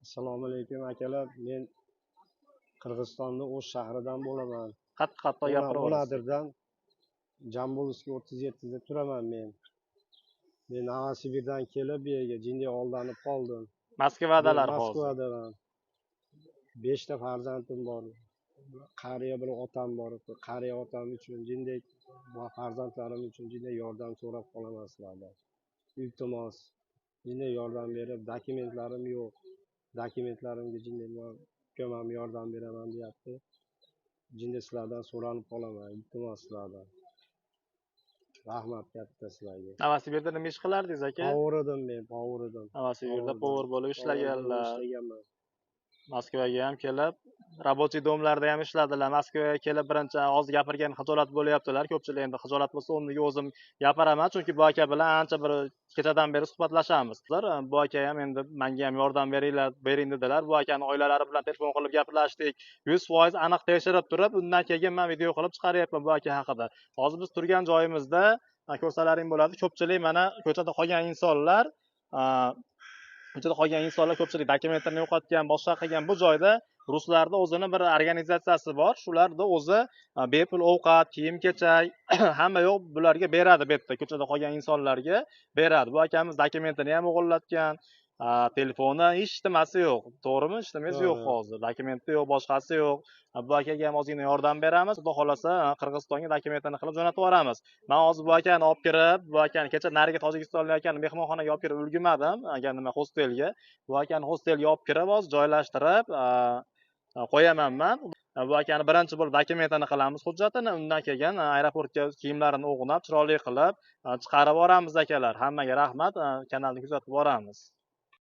Assalomu alaykum akalar. Men Qirg'izistonning O'sh shahridan bo'laman. Qattiq gapiraverasiz. Oladirdan Jambulskiy 37 da turaman men. Men Novosibirdan kelib bu yerga jinday oldanib qoldim. Moskvadalar hozir. Moskvadaman. 5 ta farzandim bor. Qariya bir otam bor. Qariya otam uchun jinday va farzandlarim uchun jinday yordam so'rab qolaman sizlardan. Iltimos, jinday yordam berib, dokumentlarim yo'q. Dokumentlarimga jinday ko'mam yordam beraman deyapti. Jinday sizlardan so'ralib qolaman. Iltimos sizlardan. Rahmat katta sizlarga. Novosibirda nima ish qilardingiz aka? Povoridim men, povoridim. Novosibirda povor bo'lib ishlaganlar. Ishlaganman. Moskvaga ham kelib, рабочий domlarda ham ishladilar. Moskvaga kelib birinchi oz gapirgan xijolat bo'lyaptilar. Ko'pchilik endi xijolat bo'lsa, o'rniga o'zim gapiraman, chunki bu aka bilan ancha bir kechadan beri suhbatlashamiz. Bu aka ham endi menga ham yordam bering dedilar. Bu akaning oilalari bilan telefon qilib gaplashdik. 100% aniq tekshirib turib, undan keyin men video qilib chiqaryapman bu aka haqida. Hozir biz turgan joyimizda ko'rsalaring bo'ladi. Ko'pchilik mana ko'chada qolgan insonlar ko'pchilik dokumentlarini yo'qotgan, boshqa qilgan bu joyda ruslarda o'zini bir organizatsiyasi bor. Shularda o'zi bepul ovqat, kiyim-kechak hamma yo'q bularga beradi, bu yerda ko'chada qolgan insonlarga beradi. Bu akamiz dokumentini ham o'g'irlatgan, telefoni hech nimasi yo'q. To'g'rimi? Hech nimasi yo'q hozir. Dokumenti yo'q, boshqasi yo'q. Bu akaga ham ozgina yordam beramiz. Xudo xolasa Qirg'izistonga dokumentini qilib jo'natib yuboramiz. Men hozir bu akani olib kirib, bu akani kecha nariga Tojikistonlik akani mehmonxonaga olib kirib ulgurmadim, nima hostelga. Bu akani hostelga olib kirib, hozir joylashtirib qo'yaman men. Bu akani birinchi bo'lib dokumentini qilamiz, hujjatini, undan keyin aeroportga kiyimlarini o'g'nab, chiroyli qilib chiqarib yuboramiz akalar. Hammaga rahmat, kanalni kuzatib boramiz.